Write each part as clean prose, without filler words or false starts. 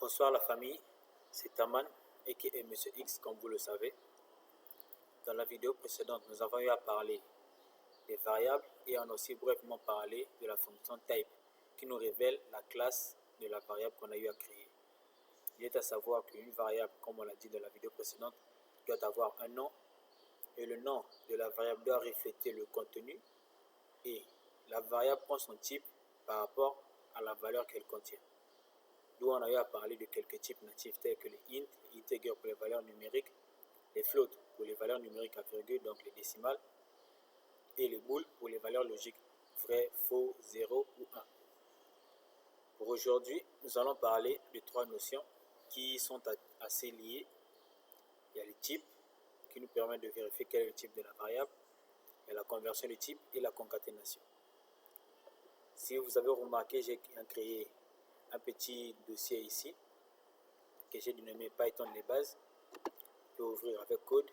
Bonsoir la famille, c'est Taman aka Monsieur X comme vous le savez. Dans la vidéo précédente, nous avons eu à parler des variables et on a aussi brièvement parlé de la fonction type qui nous révèle la classe de la variable qu'on a eu à créer. Il est à savoir qu'une variable, comme on l'a dit dans la vidéo précédente, doit avoir un nom et le nom de la variable doit refléter le contenu et la variable prend son type par rapport à la valeur qu'elle contient. D'où on a eu à parler de quelques types natifs tels que les int, integer pour les valeurs numériques, les floats pour les valeurs numériques à virgule, donc les décimales, et les booles pour les valeurs logiques, vrai, faux, 0 ou 1. Pour aujourd'hui, nous allons parler de trois notions qui sont assez liées. Il y a les types qui nous permettent de vérifier quel est le type de la variable, il y a la conversion de type et la concaténation. Si vous avez remarqué, j'ai créé un petit dossier ici que j'ai dénommé Python les bases. Je peux ouvrir avec code.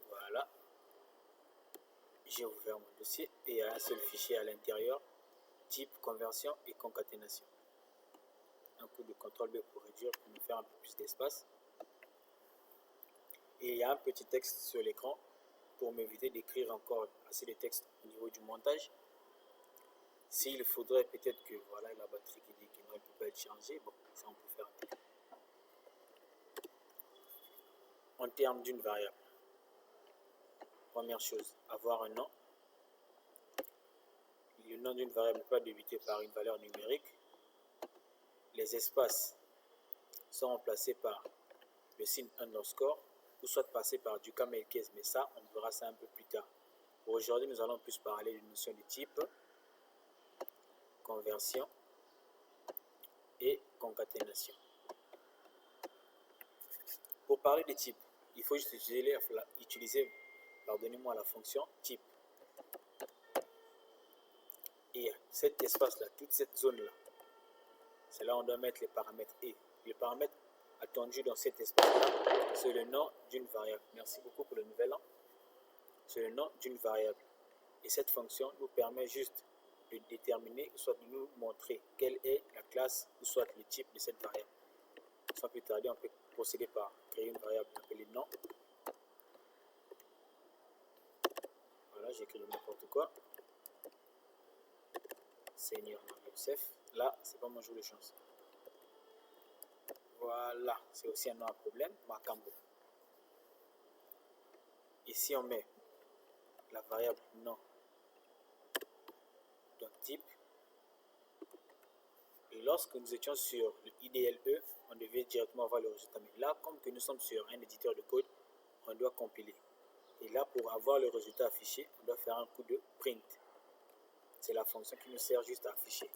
Voilà. J'ai ouvert mon dossier et il y a un seul fichier à l'intérieur, type, conversion et concaténation. Un coup de CTRL B pour réduire, pour nous faire un peu plus d'espace. Et il y a un petit texte sur l'écran pour m'éviter d'écrire encore assez de texte au niveau du montage. S'il faudrait peut-être que voilà la batterie qui dit qu'il ne peut pas être chargée, bon, ça on peut faire avec. En termes d'une variable, première chose, avoir un nom. Le nom d'une variable n'est pas débuté par une valeur numérique. Les espaces sont remplacés par le signe underscore ou soit passé par du camel case, mais ça, on verra ça un peu plus tard. Pour aujourd'hui, nous allons plus parler d'une notion de type, conversion et concaténation. Pour parler de type, il faut juste utiliser pardonnez-moi, la fonction type. Et cet espace-là, toute cette zone-là, c'est là où on doit mettre les paramètres et. Les paramètres attendus dans cet espace-là, c'est le nom d'une variable. Merci beaucoup pour le nouvel an. C'est le nom d'une variable. Et cette fonction nous permet juste de déterminer, soit de nous montrer quelle est la classe ou soit le type de cette variable. Sans plus tarder, on peut procéder par créer une variable appelée nom. Voilà, j'écris n'importe quoi. Seigneur Youssef. Là, c'est pas mon jour de chance. Voilà, c'est aussi un nom à problème, Macambo. Ici, on met la variable nom dans type. Et lorsque nous étions sur le IDLE, on devait directement avoir le résultat. Mais là, comme que nous sommes sur un éditeur de code, on doit compiler. Et là, pour avoir le résultat affiché, on doit faire un coup de print. C'est la fonction qui nous sert juste à afficher.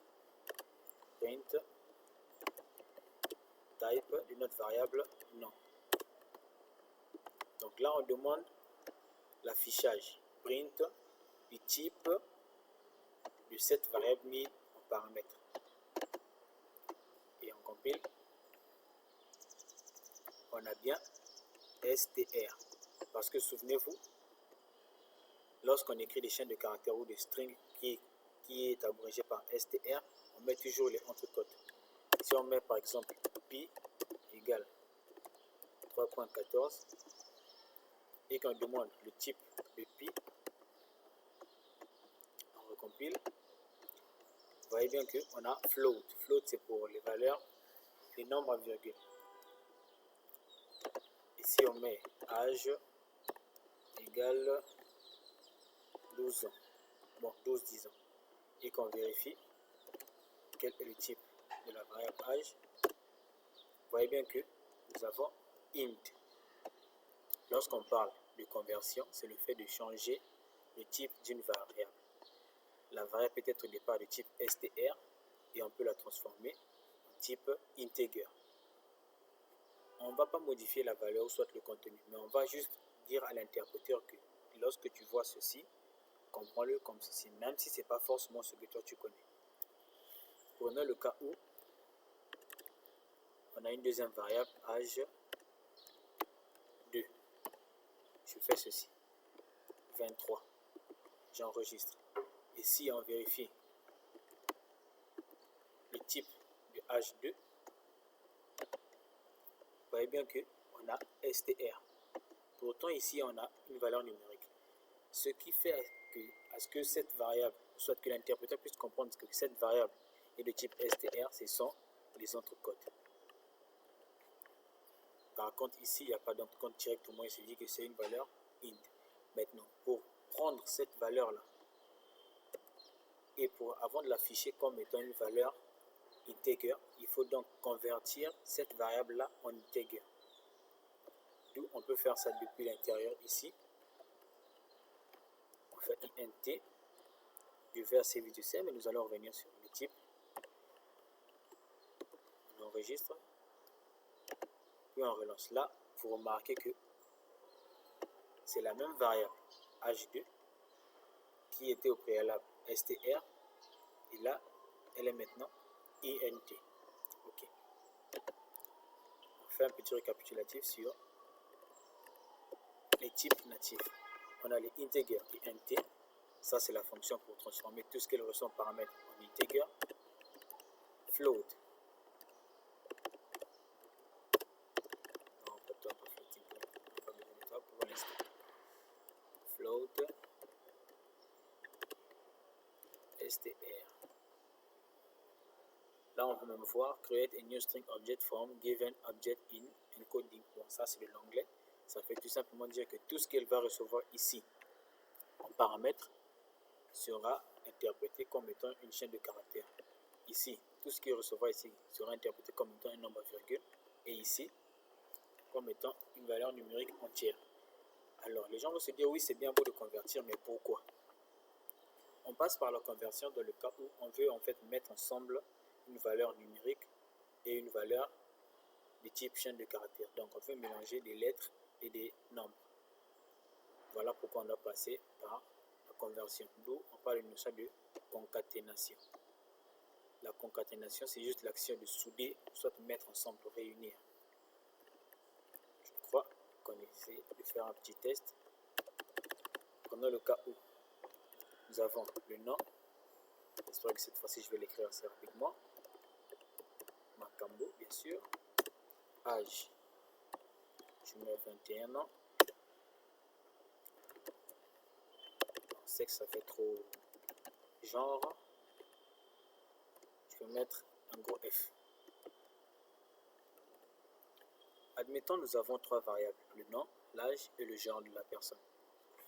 Print type de notre variable nom. Donc là, on demande l'affichage print du type de cette variable mise en paramètre. Et on compile. On a bien str. Parce que souvenez-vous, lorsqu'on écrit des chaînes de caractères ou des strings qui est abrégé par str, on met toujours les entrecôtes. Si on met par exemple pi égale 3.14 et qu'on demande le type de pi, on recompile. Vous voyez bien qu'on a float. Float, c'est pour les valeurs, les nombres à virgule. Ici, on met âge égale 12 ans. Bon, 12-10 ans. Et qu'on vérifie quel est le type de la variable âge. Vous voyez bien que nous avons int. Lorsqu'on parle de conversion, c'est le fait de changer le type d'une variable. La variable peut être au départ de type str et on peut la transformer en type integer. On ne va pas modifier la valeur ou soit le contenu, mais on va juste dire à l'interpréteur que lorsque tu vois ceci, comprends-le comme ceci, même si ce n'est pas forcément ce que toi tu connais. Prenons le cas où on a une deuxième variable, âge 2. Je fais ceci, 23. J'enregistre. Et si on vérifie le type de H2, vous voyez bien qu'on a str. Pourtant, ici, on a une valeur numérique. Ce qui fait à ce que cette variable, soit que l'interpréteur puisse comprendre que cette variable est de type str, ce sont les entrecodes. Par contre, ici, il n'y a pas d'entrecode directement, il se dit que c'est une valeur int. Maintenant, pour prendre cette valeur-là, et avant de l'afficher comme étant une valeur integer, il faut donc convertir cette variable-là en integer. D'où on peut faire ça depuis l'intérieur ici. On fait int du verset V2C, mais nous allons revenir sur le type. On enregistre. Puis on relance. Là, vous remarquez que c'est la même variable H2 qui était au préalable str. Et là, elle est maintenant int. Ok. On fait un petit récapitulatif sur les types natifs. On a les integer et int. Ça, c'est la fonction pour transformer tout ce qu'elle reçoit en paramètres en integer. Float. Non, pas toi, pas floating. Pas besoin de toi pour l'instant. Float. str. Là, on peut même voir create a new string object from given object in encoding. Bon, ça, c'est de l'anglais. Ça fait tout simplement dire que tout ce qu'elle va recevoir ici en paramètres sera interprété comme étant une chaîne de caractères. Ici, tout ce qu'il recevra ici sera interprété comme étant un nombre virgule. Et ici, comme étant une valeur numérique entière. Alors, les gens vont se dire, oui, c'est bien beau de convertir, mais pourquoi? On passe par la conversion dans le cas où on veut en fait mettre ensemble une valeur numérique et une valeur de type chaîne de caractères. Donc, on veut mélanger des lettres et des nombres. Voilà pourquoi on doit passer par la conversion. D'où on parle d'une notion de concaténation. La concaténation, c'est juste l'action de souder, soit de mettre ensemble, réunir. Je crois qu'on essaie de faire un petit test. Prenons le cas où nous avons le nom. J'espère que cette fois-ci, je vais l'écrire assez rapidement. Makambo, bien sûr. Âge. Je mets 21 ans. Sexe, ça fait trop. Genre. Je vais mettre un gros F. Admettons, nous avons trois variables, le nom, l'âge et le genre de la personne.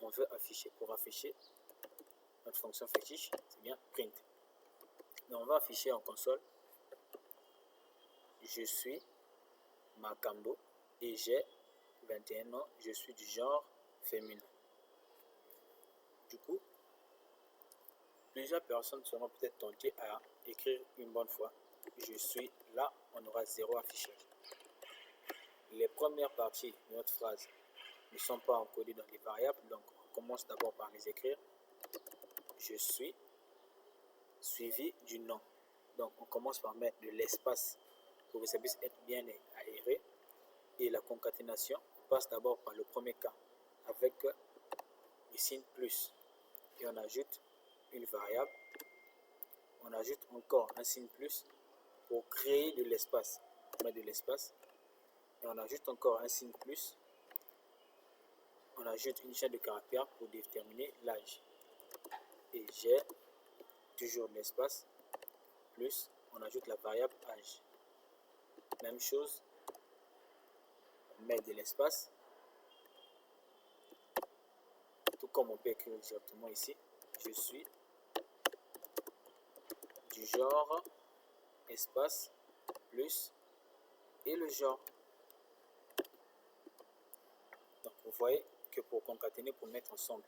On veut afficher. Pour afficher, notre fonction fétiche, c'est bien print. Mais on va afficher en console, je suis Makambo et j'ai 21 ans, je suis du genre féminin. Du coup, plusieurs personnes seront peut-être tentées à écrire une bonne fois. Je suis là, on aura 0 affichage. Les premières parties de notre phrase ne sont pas encodées dans les variables, donc on commence d'abord par les écrire. Je suis suivi du nom. Donc on commence par mettre de l'espace pour que ça puisse être bien aéré. Et la concaténation passe d'abord par le premier cas avec le signe plus. Et on ajoute une variable. On ajoute encore un signe plus pour créer de l'espace. On met de l'espace. Et on ajoute encore un signe plus. On ajoute une chaîne de caractères pour déterminer l'âge. Et j'ai toujours de l'espace plus. On ajoute la variable âge. Même chose. On met de l'espace. Tout comme on peut écrire directement ici. Je suis du genre espace plus et le genre. Donc vous voyez que pour concaténer, pour mettre ensemble,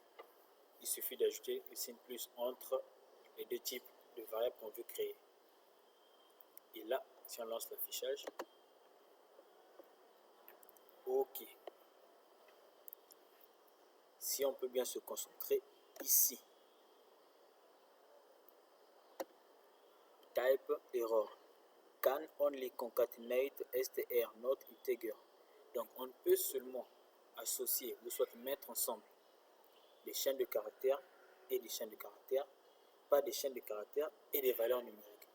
il suffit d'ajouter le signe plus entre les deux types de variables qu'on veut créer. Et là, si on lance l'affichage, ok. Si on peut bien se concentrer ici. Type error. Can only concatenate str not integer. Donc on peut seulement associer ou soit mettre ensemble des chaînes de caractères et des chaînes de caractères, pas des chaînes de caractères et des valeurs numériques.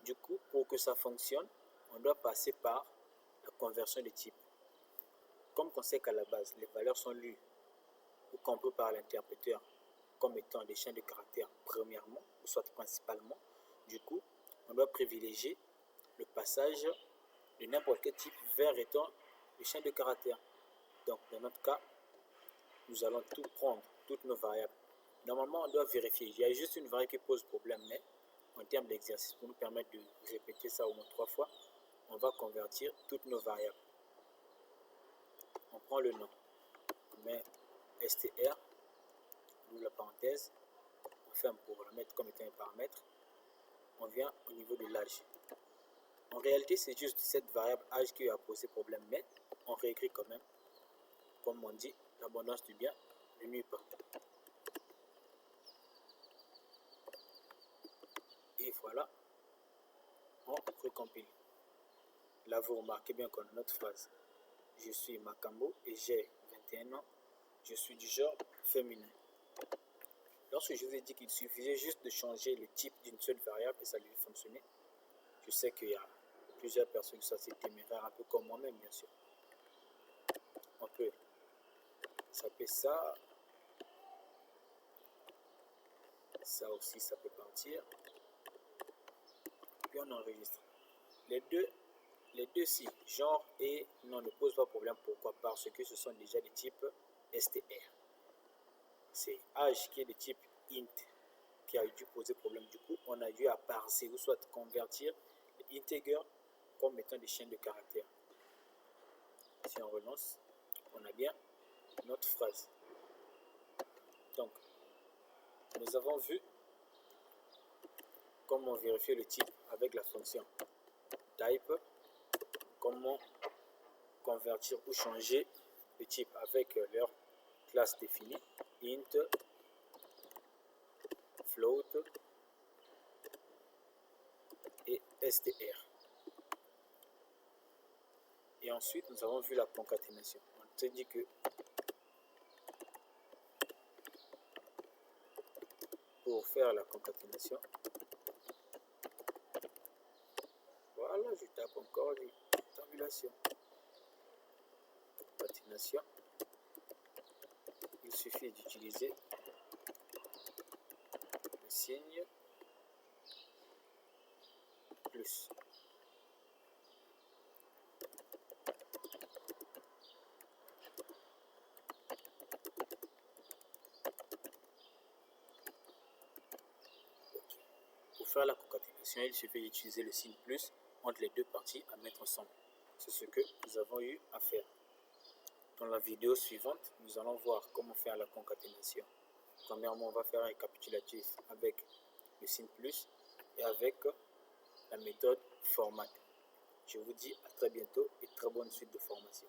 Du coup, pour que ça fonctionne, on doit passer par la conversion de type. Comme on sait qu'à la base, les valeurs sont lues ou compris par l'interpréteur comme étant des chaînes de caractères premièrement, ou soit principalement, du coup, on doit privilégier le passage de n'importe quel type vers étant une chaîne de caractères. Donc, dans notre cas, nous allons tout prendre, toutes nos variables. Normalement, on doit vérifier. Il y a juste une variable qui pose problème, mais en termes d'exercice, pour nous permettre de répéter ça au moins 3 fois, on va convertir toutes nos variables. On prend le nom, on met str, on ouvre la parenthèse, on ferme pour la mettre comme étant un paramètre. On vient au niveau de l'âge. En réalité, c'est juste cette variable âge qui a posé problème, mais on réécrit quand même. Comme on dit, l'abondance du bien ne nuit pas. Et voilà, on recompile. Là, vous remarquez bien qu'on a notre phrase. Je suis Makambo et j'ai 21 ans. Je suis du genre féminin. Lorsque je vous ai dit qu'il suffisait juste de changer le type d'une seule variable et ça allait fonctionner, je sais qu'il y a plusieurs personnes qui sont assez téméraires, un peu comme moi-même, bien sûr. On peut s'appeler ça. Ça aussi, ça peut partir. Puis on enregistre. Les deux si, genre et nom, ne posent pas problème. Pourquoi? Parce que ce sont déjà des types str. C'est âge qui est de type int qui a dû poser problème. Du coup, on a dû à parser ou soit convertir les integers comme étant des chaînes de caractères. Si on relance, on a bien notre phrase. Donc, nous avons vu comment vérifier le type avec la fonction type, comment convertir ou changer le type avec leur classe définie, int, float et str. Et ensuite, nous avons vu la concaténation. On te dit que pour faire la concaténation, voilà, je tape encore les tabulations. Concaténation, il suffit d'utiliser le signe plus. Pour faire la concaténation, il suffit d'utiliser le signe plus entre les deux parties à mettre ensemble. C'est ce que nous avons eu à faire. Dans la vidéo suivante, nous allons voir comment faire la concaténation. Premièrement, on va faire un récapitulatif avec le signe plus et avec la méthode format. Je vous dis à très bientôt et très bonne suite de formation.